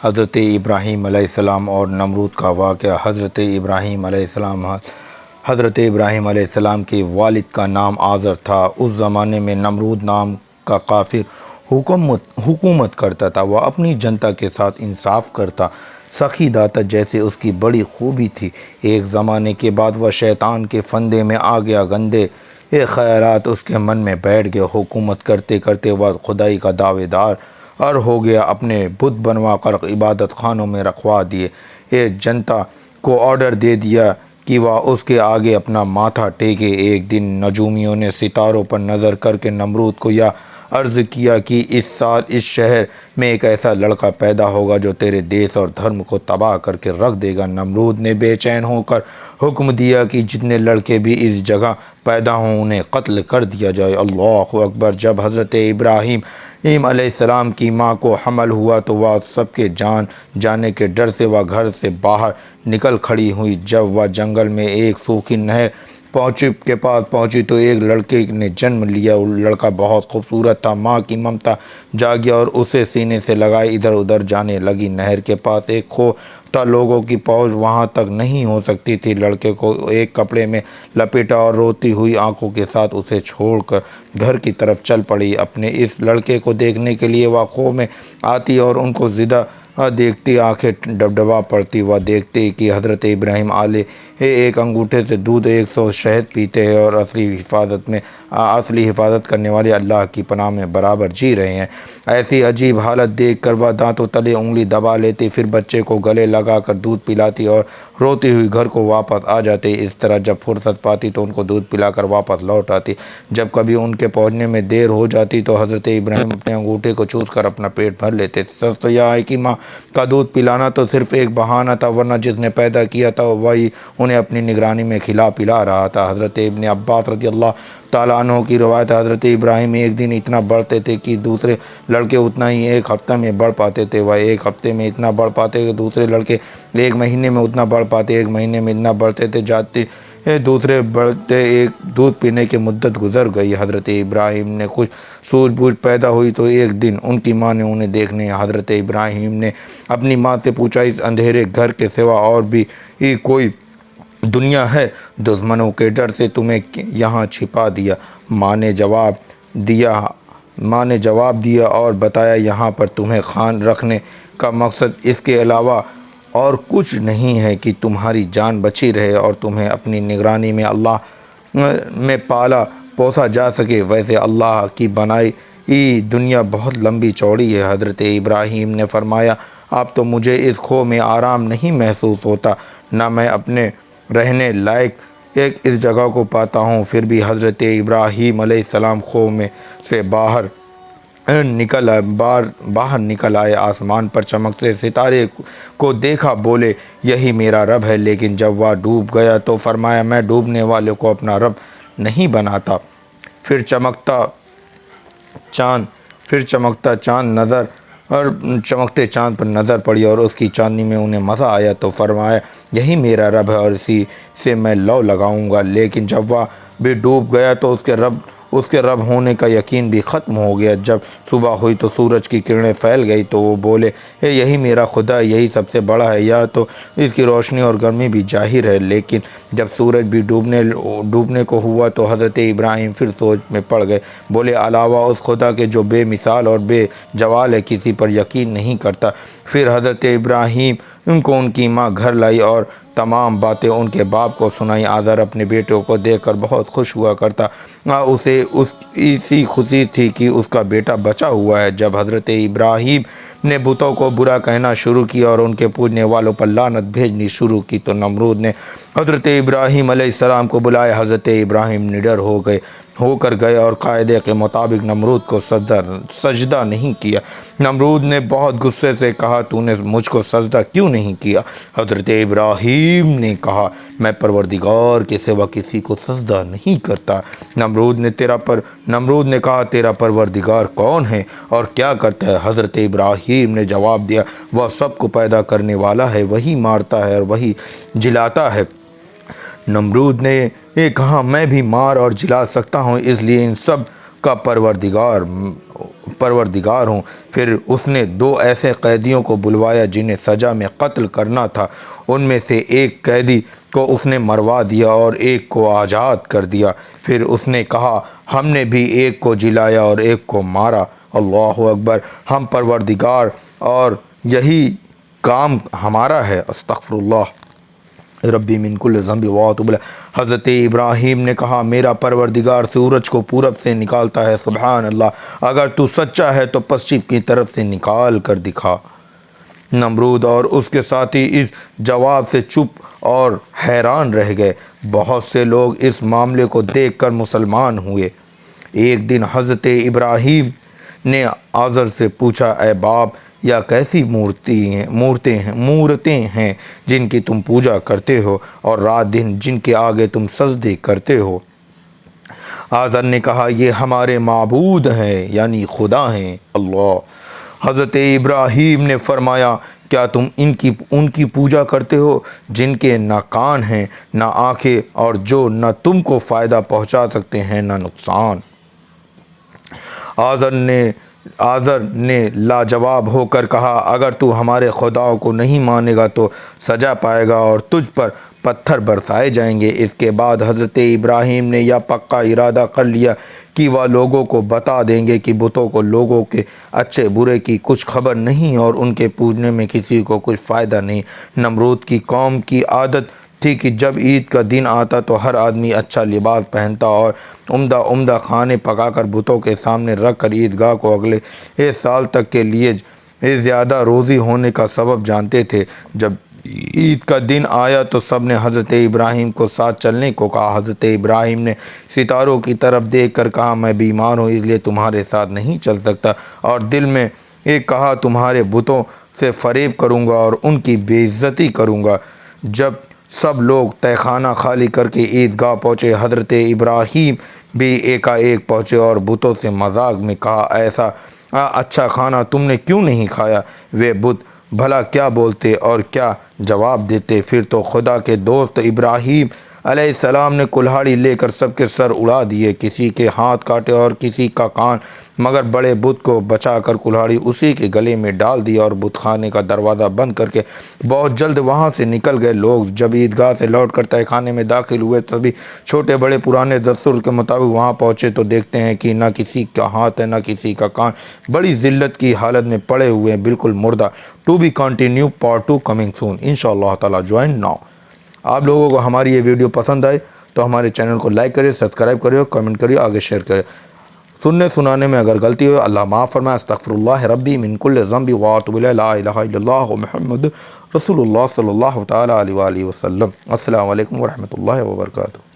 حضرت ابراہیم علیہ السلام اور نمرود کا واقعہ۔ حضرت ابراہیم علیہ السلام کے والد کا نام آزر تھا۔ اس زمانے میں نمرود نام کا کافر حکومت کرتا تھا۔ وہ اپنی جنتا کے ساتھ انصاف کرتا، سخی داتا جیسے اس کی بڑی خوبی تھی۔ ایک زمانے کے بعد وہ شیطان کے فندے میں آ گیا۔ گندے خیالات اس کے من میں بیٹھ گئے۔ حکومت کرتے کرتے وہ خدائی کا دعوے دار ہو گیا۔ اپنے بت بنوا کر عبادت خانوں میں رکھوا دیے۔ جنتا کو آرڈر دے دیا کہ وہ اس کے آگے اپنا ماتھا ٹیکے۔ ایک دن نجومیوں نے ستاروں پر نظر کر کے نمرود کو یہ عرض کیا کہ اس سال اس شہر میں ایک ایسا لڑکا پیدا ہوگا جو تیرے دیس اور دھرم کو تباہ کر کے رکھ دے گا۔ نمرود نے بے چین ہو کر حکم دیا کہ جتنے لڑکے بھی اس جگہ پیدا ہوں انہیں قتل کر دیا جائے۔ اللہ اکبر! جب حضرت ابراہیم علیہ السلام کی ماں کو حمل ہوا تو وہ سب کے جان جانے کے ڈر سے وہ گھر سے باہر نکل کھڑی ہوئی۔ جب وہ جنگل میں ایک سوکھی نہر کے پاس پہنچی تو ایک لڑکے نے جنم لیا۔ لڑکا بہت خوبصورت تھا۔ ماں کی ممتا جاگی اور اسے سینے سے لگائے ادھر ادھر جانے لگی۔ نہر کے پاس ایک کھو تھا، لوگوں کی پہنچ وہاں تک نہیں ہو سکتی تھی۔ لڑکے کو ایک کپڑے میں لپیٹا اور روتی ہوئی آنکھوں کے ساتھ اسے چھوڑ کر گھر کی طرف چل پڑی۔ اپنے اس لڑکے کو دیکھنے کے لیے وہ کھو میں آتی اور ان کو زندہ دیکھتی آنکھیں ڈبڈبا پڑتی۔ وہ دیکھتے کہ حضرت ابراہیم علیہ ایک انگوٹھے سے دودھ 100 شہد پیتے ہیں اور اصلی حفاظت کرنے والے اللہ کی پناہ میں برابر جی رہے ہیں۔ ایسی عجیب حالت دیکھ کر وہ دانتوں تلے انگلی دبا لیتی، پھر بچے کو گلے لگا کر دودھ پلاتی اور روتی ہوئی گھر کو واپس آ جاتی۔ اس طرح جب فرصت پاتی تو ان کو دودھ پلا کر واپس لوٹ آتی۔ جب کبھی ان کے پہنچنے میں دیر ہو جاتی تو حضرت ابراہیم اپنے انگوٹھے کو چوس کر اپنا پیٹ بھر لیتے۔ سچ تو یہ ہے کہ ماں کا دودھ پلانا تو صرف ایک بہانہ تھا، ورنہ جس نے پیدا کیا تھا وہی انہیں اپنی نگرانی میں کھلا پلا رہا تھا۔ حضرت ابن عباس رضی اللہ تعالیٰ عنہ کی روایت ہے، حضرت ابراہیم ایک دن اتنا بڑھتے تھے کہ دوسرے لڑکے اتنا ہی ایک ہفتہ میں بڑھ پاتے تھے۔ وہ ایک ہفتے میں اتنا بڑھ پاتے کہ دوسرے لڑکے ایک مہینے میں اتنا بڑھ پاتے۔ ایک مہینے میں اتنا بڑھتے تھے جاتے دوسرے بڑھتے ایک دودھ پینے کی مدت گزر گئی۔ حضرت ابراہیم نے کچھ سوجھ بوجھ پیدا ہوئی تو ایک دن ان کی ماں نے انہیں دیکھنے۔ حضرت ابراہیم نے اپنی ماں سے پوچھا، اس اندھیرے گھر کے سوا اور بھی کوئی دنیا ہے؟ دشمنوں کے ڈر سے تمہیں یہاں چھپا دیا؟ ماں نے جواب دیا اور بتایا، یہاں پر تمہیں خان رکھنے کا مقصد اس کے علاوہ اور کچھ نہیں ہے کہ تمہاری جان بچی رہے اور تمہیں اپنی نگرانی میں اللہ میں پالا پوسا جا سکے۔ ویسے اللہ کی بنائی دنیا بہت لمبی چوڑی ہے۔ حضرت ابراہیم نے فرمایا، اب تو مجھے اس کھو میں آرام نہیں محسوس ہوتا، نہ میں اپنے رہنے لائق اس جگہ کو پاتا ہوں۔ پھر بھی حضرت ابراہیم علیہ السلام کھو میں سے باہر نکل آئے، آسمان پر چمکتے ستارے کو دیکھا، بولے یہی میرا رب ہے۔ لیکن جب وہ ڈوب گیا تو فرمایا، میں ڈوبنے والے کو اپنا رب نہیں بناتا۔ پھر چمکتے چاند پر نظر پڑی اور اس کی چاندنی میں انہیں مزہ آیا تو فرمایا، یہی میرا رب ہے اور اسی سے میں لو لگاؤں گا۔ لیکن جب وہ بھی ڈوب گیا تو اس کے رب ہونے کا یقین بھی ختم ہو گیا۔ جب صبح ہوئی تو سورج کی کرنیں پھیل گئی تو وہ بولے، یہی میرا خدا ہے، یہی سب سے بڑا ہے، یا تو اس کی روشنی اور گرمی بھی ظاہر ہے۔ لیکن جب سورج بھی ڈوبنے کو ہوا تو حضرت ابراہیم پھر سوچ میں پڑ گئے، بولے، علاوہ اس خدا کے جو بے مثال اور بے زوال ہے کسی پر یقین نہیں کرتا۔ پھر حضرت ابراہیم کو ان کی ماں گھر لائی اور تمام باتیں ان کے باپ کو سنائیں۔ آزر اپنے بیٹے کو دیکھ کر بہت خوش ہوا کرتا، اسے ایسی خوشی تھی کہ اس کا بیٹا بچا ہوا ہے۔ جب حضرت ابراہیم نے بتوں کو برا کہنا شروع کیا اور ان کے پوجنے والوں پر لعنت بھیجنی شروع کی تو نمرود نے حضرت ابراہیم علیہ السلام کو بلایا۔ حضرت ابراہیم نڈر ہو کر گئے اور قاعدے کے مطابق نمرود کو سجدہ نہیں کیا۔ نمرود نے بہت غصے سے کہا، تو نے مجھ کو سجدہ کیوں نہیں کیا؟ حضرت ابراہیم نے کہا، میں پروردگار کے سوا کسی کو سجدہ نہیں کرتا۔ نمرود نے کہا، تیرا پروردگار کون ہے اور کیا کرتا ہے؟ حضرت ابراہیم نے جواب دیا، وہ سب کو پیدا کرنے والا ہے، وہی مارتا ہے اور وہی جلاتا ہے۔ نمرود نے کہا، میں بھی مار اور جلا سکتا ہوں، اس لیے ان سب کا پروردگار پروردگار ہوں۔ پھر اس نے 2 ایسے قیدیوں کو بلوایا جنہیں سزا میں قتل کرنا تھا۔ ان میں سے ایک قیدی کو اس نے مروا دیا اور ایک کو آزاد کر دیا۔ پھر اس نے کہا ہم نے بھی ایک کو جلایا اور ایک کو مارا۔ اللہ اکبر، ہم پروردگار اور یہی کام ہمارا ہے۔ استغفر اللہ ربی من کل ذنب واتوب الیہ۔ حضرت ابراہیم نے کہا میرا پروردگار سورج کو پورب سے نکالتا ہے، سبحان اللہ، اگر تو سچا ہے تو پشچم کی طرف سے نکال کر دکھا۔ نمرود اور اس کے ساتھی اس جواب سے چپ اور حیران رہ گئے۔ بہت سے لوگ اس معاملے کو دیکھ کر مسلمان ہوئے۔ ایک دن حضرت ابراہیم نے آزر سے پوچھا اے باپ، یا کیسی مورتیں ہیں جن کی تم پوجا کرتے ہو اور رات دن جن کے آگے تم سجدے کرتے ہو؟ آزر نے کہا یہ ہمارے معبود ہیں، یعنی خدا ہیں اللہ۔ حضرت ابراہیم نے فرمایا کیا تم ان کی پوجا کرتے ہو جن کے نہ کان ہیں نہ آنکھیں اور جو نہ تم کو فائدہ پہنچا سکتے ہیں نہ نقصان؟ آزر نے لاجواب ہو کر کہا اگر تو ہمارے خداؤں کو نہیں مانے گا تو سزا پائے گا اور تجھ پر پتھر برسائے جائیں گے۔ اس کے بعد حضرت ابراہیم نے یہ پکا ارادہ کر لیا کہ وہ لوگوں کو بتا دیں گے کہ بتوں کو لوگوں کے اچھے برے کی کچھ خبر نہیں اور ان کے پوجنے میں کسی کو کچھ فائدہ نہیں۔ نمرود کی قوم کی عادت تھی کہ جب عید کا دن آتا تو ہر آدمی اچھا لباس پہنتا اور عمدہ کھانے پکا کر بتوں کے سامنے رکھ کر عیدگاہ کو اگلے ایک سال تک کے لیے زیادہ روزی ہونے کا سبب جانتے تھے۔ جب عید کا دن آیا تو سب نے حضرت ابراہیم کو ساتھ چلنے کو کہا۔ حضرت ابراہیم نے ستاروں کی طرف دیکھ کر کہا میں بیمار ہوں اس لیے تمہارے ساتھ نہیں چل سکتا، اور دل میں ایک کہا تمہارے بتوں سے فریب کروں گا اور ان کی بے عزتی کروں گا۔ جب سب لوگ تہہ خانہ خالی کر کے عیدگاہ پہنچے، حضرت ابراہیم بھی ایک پہنچے اور بتوں سے مذاق میں کہا ایسا اچھا کھانا تم نے کیوں نہیں کھایا؟ وہ بت بھلا کیا بولتے اور کیا جواب دیتے؟ پھر تو خدا کے دوست ابراہیم علیہ السلام نے کلہاڑی لے کر سب کے سر اڑا دیے، کسی کے ہاتھ کاٹے اور کسی کا کان، مگر بڑے بت کو بچا کر کلہاڑی اسی کے گلے میں ڈال دی اور بت خانے کا دروازہ بند کر کے بہت جلد وہاں سے نکل گئے۔ لوگ جب عیدگاہ سے لوٹ کر تہہ خانے میں داخل ہوئے سبھی چھوٹے بڑے پرانے دستور کے مطابق وہاں پہنچے تو دیکھتے ہیں کہ نہ کسی کا ہاتھ ہے نہ کسی کا کان، بڑی ذلت کی حالت میں پڑے ہوئے ہیں، بالکل مردہ۔ To be continue part 2 coming soon انشاءاللہ تعالی، جوائن ناؤ۔ آپ لوگوں کو ہماری یہ ویڈیو پسند آئے تو ہمارے چینل کو لائک کریے، سبسکرائب کریے، کمنٹ کریے، آگے شیئر کریے۔ سننے سنانے میں اگر غلطی ہو اللہ معاف فرمائے۔ استغفر اللہ ربی من کل ذنب واتوب الیہ، لا الہ الا اللہ محمد رسول اللہ صلی اللہ تعالی علیہ وآلہ وسلم۔ السلام علیکم ورحمۃ اللہ وبرکاتہ۔